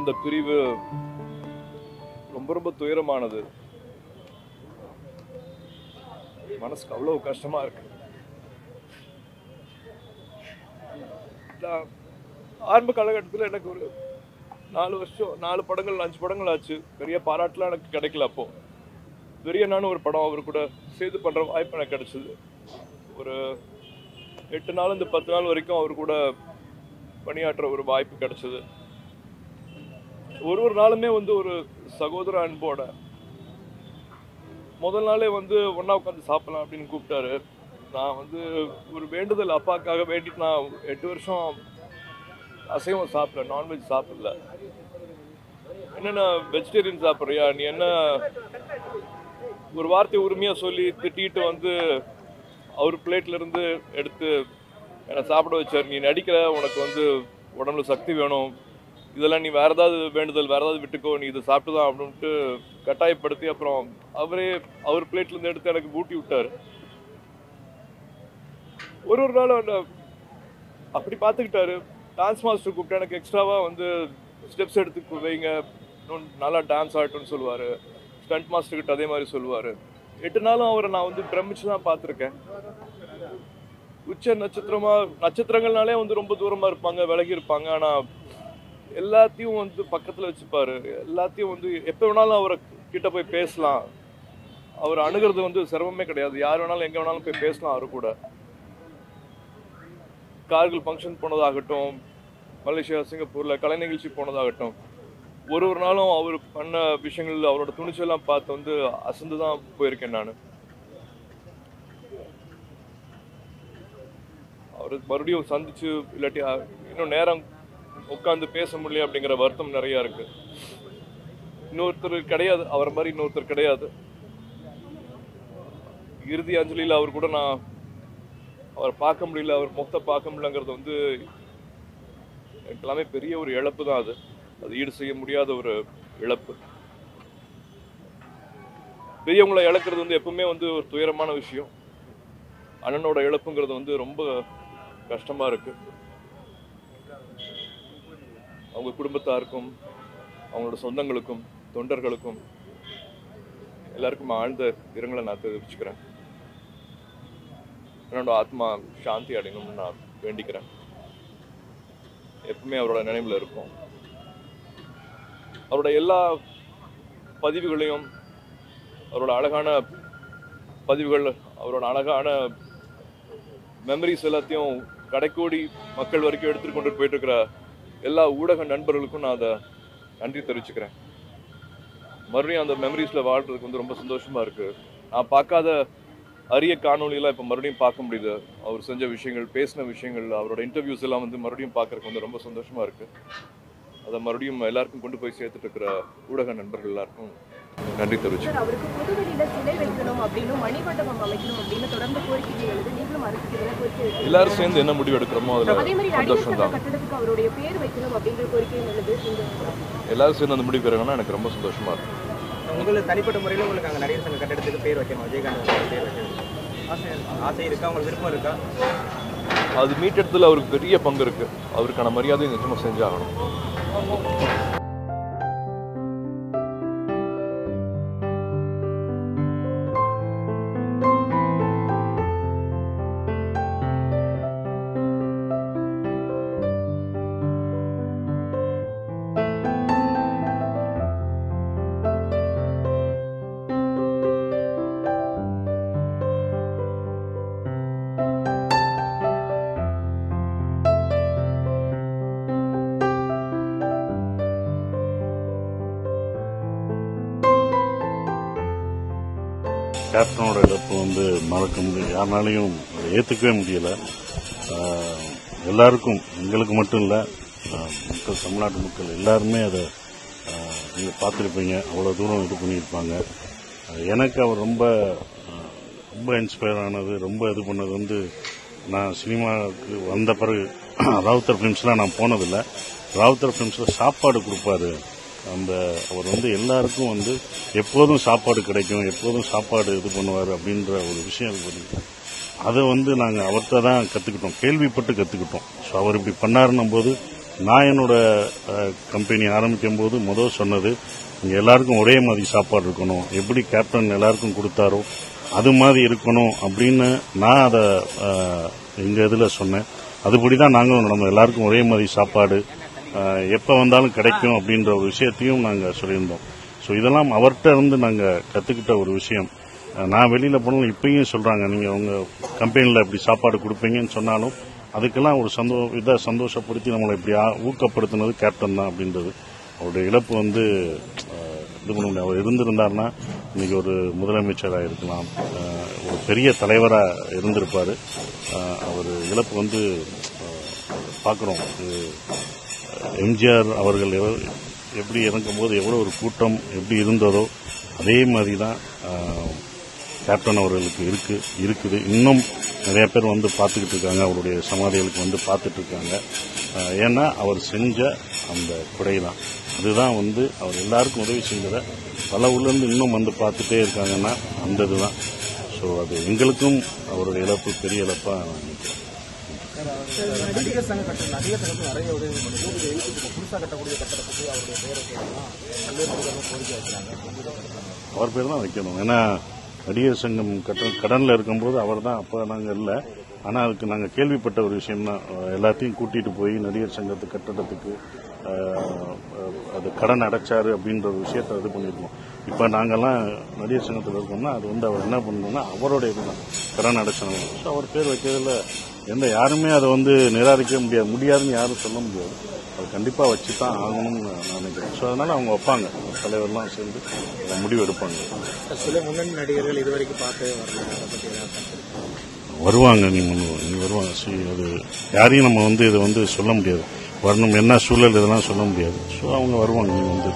இந்த பிரிவு ரொம்ப ரொம்ப துயரமானது. மனசுக்கு அவ்வளவு கஷ்டமா இருக்கு. ஆரம்ப காலகட்டத்தில் எனக்கு ஒரு 4 வருஷம் 4 படங்கள் 5 படங்கள் ஆச்சு. பெரிய பாராட்டுலாம் எனக்கு கிடைக்கல. அப்போ பெரியண்ணான்னு ஒரு படம் அவர் கூட சேர்ந்து பண்ற வாய்ப்பு எனக்கு கிடைச்சது. ஒரு 8 நாள் இந்த 10 நாள் வரைக்கும் அவர் கூட பணியாற்ற ஒரு வாய்ப்பு கிடைச்சது. ஒரு நாளுமே ஒரு சகோதர அன்போட முதல் நாளே ஒன்னா உட்காந்து சாப்பிடலாம் அப்படின்னு கூப்பிட்டாரு. நான் ஒரு வேண்டுதல் அப்பாக்காக வேண்டிட்டு நான் 8 வருஷம் அசைவம் சாப்பிடல, நான்வெஜ் சாப்பிடல. என்னன்னா வெஜிடேரியன் சாப்பிட்றியா, நீ என்ன ஒரு வார்த்தை உரிமையா சொல்லி திட்டிட்டு அவர் பிளேட்ல இருந்து எடுத்து என்னை சாப்பிட வச்சார். நீ நடிக்கிற, உனக்கு உடம்புல சக்தி வேணும், இதெல்லாம் நீ வேற ஏதாவது வேண்டுதல் வேற ஏதாவது விட்டுக்கோ, நீ இதை சாப்பிட்டுதான் அப்படின்ட்டு கட்டாயப்படுத்தி அப்புறம் அவர் பிளேட்ல இருந்து எடுத்து எனக்கு ஊட்டி விட்டாரு. ஒரு நாள் அப்படி பார்த்துக்கிட்டாரு. டான்ஸ் மாஸ்டர் கூப்பிட்டு எனக்கு எக்ஸ்ட்ராவா ஸ்டெப்ஸ் எடுத்து வைங்க, நல்லா டான்ஸ் ஆகட்டும்னு சொல்லுவாரு. ஸ்டண்ட் மாஸ்டர் கிட்ட அதே மாதிரி சொல்லுவாரு. 8 நாளும் அவரை நான் பிரமிச்சு தான் பார்த்துருக்கேன். உச்ச நட்சத்திரங்கள்னாலே ரொம்ப தூரமா இருப்பாங்க, விலகி இருப்பாங்க. ஆனா எல்லாத்தையும் பக்கத்துல வச்சுப்பாரு. எல்லாத்தையும் எப்ப வேணாலும் அவரை கிட்ட போய் பேசலாம். அவர் அணுகிறது சிரமமே கிடையாது. யார் வேணாலும் எங்க வேணாலும் போய் பேசலாம் அவரு கூட. கார்கில் ஃபங்க்ஷன் போனதாகட்டும், மலேசியா சிங்கப்பூர்ல கலை நிகழ்ச்சி போனதாகட்டும், ஒரு நாளும் அவர் பண்ண விஷயங்கள் அவரோட துணிச்சலாம் பார்த்து அசந்துதான் போயிருக்கேன் நான். அவரு மறுபடியும் சந்திச்சு இல்லாட்டி இன்னும் நேரம் உட்காந்து பேச முடியல அப்படிங்கிற வருத்தம் நிறைய இருக்கு. இன்னொருத்தர் கிடையாது, அவரை மாதிரி இன்னொருத்தர் கிடையாது. இறுதி அஞ்சலியில் அவர் கூட நான் அவரை பார்க்க முடியல, அவர் முகத்தை பார்க்க முடியலங்கிறது எனக்கு எல்லாமே பெரிய ஒரு இழப்பு தான். அது ஈடு செய்ய முடியாத ஒரு இழப்பு. பெரியவங்களை இழக்கிறது எப்பவுமே ஒரு துயரமான விஷயம். அண்ணனோட இழப்புங்கிறது ரொம்ப கஷ்டமா இருக்கு. அவங்க குடும்பத்தாருக்கும் அவங்களோட சொந்தங்களுக்கும் தொண்டர்களுக்கும் எல்லாருக்கும் ஆழ்ந்த இரங்கலை நான் தெரிவிச்சுக்கிறேன். என்னோட ஆத்மா சாந்தி அடையணும்னு நான் வேண்டிக்கிறேன். எப்பவுமே அவரோட நினைவுல இருக்கும். அவரோட எல்லா பதிவுகளையும், அவரோட அழகான பதிவுகள், அவரோட அழகான மெமரிஸ் எல்லாத்தையும் கடைக்கோடி மக்கள் வரைக்கும் எடுத்துட்டு கொண்டு போயிட்டு இருக்கிற எல்லா ஊடக நண்பர்களுக்கும் நான் அதை நன்றி தெரிவிச்சுக்கிறேன். மறுபடியும் அந்த மெமரிஸ்ல வாழ்றதுக்கு ரொம்ப சந்தோஷமா இருக்கு. நான் பார்க்காத அரிய காணொலியெல்லாம் இப்போ மறுபடியும் பார்க்க முடியுது. அவர் செஞ்ச விஷயங்கள், பேசின விஷயங்கள், அவரோட இன்டர்வியூஸ் எல்லாம் மறுபடியும் பார்க்கறதுக்கு ரொம்ப சந்தோஷமா இருக்கு. அதை மறுபடியும் எல்லாருக்கும் கொண்டு போய் சேர்த்துட்டு இருக்கிற ஊடக நண்பர்கள் எல்லாருக்கும் நன்றி தெரிவிச்சு. அவருக்கு பொதுவெளியில சிலை வைக்கணும் அப்படின்னு, மணிமண்டபம் அமைக்கணும் அப்படின்னு தொடர்ந்து கோரிக்கை எழுது. நீங்களும் அரசுக்கு எல்லாரும் சேர்ந்து என்ன முடிவு எடுக்கிறோமோ அதுல சந்தோஷம் தான். கட்டடத்துக்கு அவருடைய பேர் வைக்கணும் அப்படிங்கிற கோரிக்கை எழுது. எல்லாரும் சேர்ந்து அந்த முடிவு பெறணும்னா எனக்கு ரொம்ப சந்தோஷமா இருக்கு. உங்களுக்கு தனிப்பட்ட முறையில் உங்களுக்கு அங்கே நடிகர் சங்க கட்டடத்துக்கு பேர் வைக்கணும், விஜயகாந்த் பேர் வைக்கணும் ஆசை இருக்கா, உங்களுக்கு விருப்பம் இருக்கா? அது மீட்டெடுத்துல அவருக்கு பெரிய பங்கு இருக்கு. அவருக்கான மரியாதையை நிச்சயமா செஞ்சாகணும். கேப்டனோட இழப்பு மறக்க முடியல, யாருனாலையும் ஏற்றுக்கவே முடியல. எல்லாருக்கும், எங்களுக்கு மட்டும் இல்லை, மக்கள், தமிழ்நாட்டு மக்கள் எல்லாருமே அதை நீங்கள் பார்த்துருப்பீங்க. அவ்வளோ தூரம் இது பண்ணியிருப்பாங்க. எனக்கு அவர் ரொம்ப ரொம்ப இன்ஸ்பயர் ஆனது, ரொம்ப இது பண்ணது நான் சினிமாவுக்கு வந்த பிறகு ராவுத்தர் ஃபிலிம்ஸ்லாம் நான் போனதில்லை. ராவுத்தர் ஃபிலிம்ஸில் சாப்பாடு கொடுப்பாரு. அவர் எல்லாருக்கும் எப்போதும் சாப்பாடு கிடைக்கும், எப்போதும் சாப்பாடு இது பண்ணுவார் அப்படின்ற ஒரு விஷயம் இருக்கு. அதை நாங்கள் அவர்கிட்ட தான் கற்றுக்கிட்டோம், கேள்விப்பட்டு கற்றுக்கிட்டோம். ஸோ அவர் இப்படி பண்ணாருன்னும் போது நான் என்னோட கம்பெனி ஆரம்பிக்கும் போது முதல் சொன்னது, இங்கே எல்லாருக்கும் ஒரே மாதிரி சாப்பாடு இருக்கணும், எப்படி கேப்டன் எல்லாருக்கும் கொடுத்தாரோ அது மாதிரி இருக்கணும் அப்படின்னு நான் அதை எங்கள் இதில் சொன்னேன். அதுபடி தான் நாங்களும் நம்ம எல்லாருக்கும் ஒரே மாதிரி சாப்பாடு எப்போ வந்தாலும் கிடைக்கும் அப்படின்ற ஒரு விஷயத்தையும் நாங்கள் சொல்லியிருந்தோம். ஸோ இதெல்லாம் அவர்கிட்ட இருந்து நாங்கள் கற்றுக்கிட்ட ஒரு விஷயம். நான் வெளியில் போனாலும் இப்பயும் சொல்கிறாங்க, நீங்கள் உங்கள் கம்பெனியில் இப்படி சாப்பாடு கொடுப்பீங்கன்னு சொன்னாலும் அதுக்கெல்லாம் ஒரு சந்தோஷப்படுத்தி நம்மளை இப்படி ஊக்கப்படுத்தினது கேப்டன் தான் அப்படின்றது. அவருடைய இழப்பு வந்து இது பண்ண முடியாது. அவர் இருந்திருந்தாருன்னா இன்னைக்கு ஒரு முதலமைச்சராக இருக்கலாம், ஒரு பெரிய தலைவராக இருந்திருப்பார். அவர் இழப்பு வந்து பார்க்குறோம். எம்ஜிஆர் அவர்கள் எப்படி இறங்கும்போது எவ்வளோ ஒரு கூட்டம் எப்படி இருந்ததோ அதே மாதிரி தான் கேப்டன் அவர்களுக்கு இருக்குது. இன்னும் நிறைய பேர் வந்து பார்த்துக்கிட்டு இருக்காங்க, அவருடைய சமாதிகளுக்கு வந்து பார்த்துட்டு இருக்காங்க. ஏன்னா அவர் செஞ்ச அந்த கொடை தான், அதுதான் வந்து அவர் எல்லாருக்கும் உதவி செஞ்சதை பல ஊர்லேருந்து இன்னும் வந்து பார்த்துட்டே இருக்காங்கன்னா அந்த இதுதான். ஸோ அது எங்களுக்கும் அவருடைய இழப்பு பெரிய இழப்பாக நான் நினைக்கிறேன். நடிகர் சங்கத்தில் நிறைய உதவி புதுசாக கட்டக்கூடிய கட்டடத்துக்கு அவருடைய பேரை கோரிக்கை வைக்கிறாங்க. அவர் பேர் தான் வைக்கணும். ஏன்னா நடிகர் சங்கம் கடனில் இருக்கும்போது அவர் தான், அப்போ நாங்கள் இல்லை, ஆனால் அதுக்கு நாங்கள் கேள்விப்பட்ட ஒரு விஷயம் தான். எல்லாத்தையும் கூட்டிகிட்டு போய் நடிகர் சங்கத்து கட்டடத்துக்கு அது கடன் அடைச்சாரு அப்படின்ற ஒரு விஷயத்தை இது பண்ணியிருக்கோம். இப்போ நாங்கள்லாம் நடிகர் சங்கத்தில் இருக்கோம்னா அது வந்து அவர் என்ன பண்ணணும்னா அவருடைய இதுதான் கடன் அடைச்சணும். ஸோ அவர் பேர் வைக்கிறதுல யாருமே அதை வந்து நிராகரிக்க முடியாதுன்னு யாரும் சொல்ல முடியாது. அது கண்டிப்பாக வச்சு தான் ஆகணும்னு நான் நினைக்கிறேன். ஸோ அதனால் அவங்க வைப்பாங்க, தலைவர்லாம் சேர்ந்து முடிவு எடுப்பாங்க. சில முன்னணி நடிகர்கள் இதுவரைக்கும் பார்த்து வருவாங்க, நீங்கள் வருவாங்க. சரி, அது யாரையும் நம்ம வந்து இதை வந்து சொல்ல முடியாது, வரணும் என்ன சூழல் இதெல்லாம் சொல்ல முடியாது. ஸோ அவங்க வருவாங்க, நீங்கள் வந்து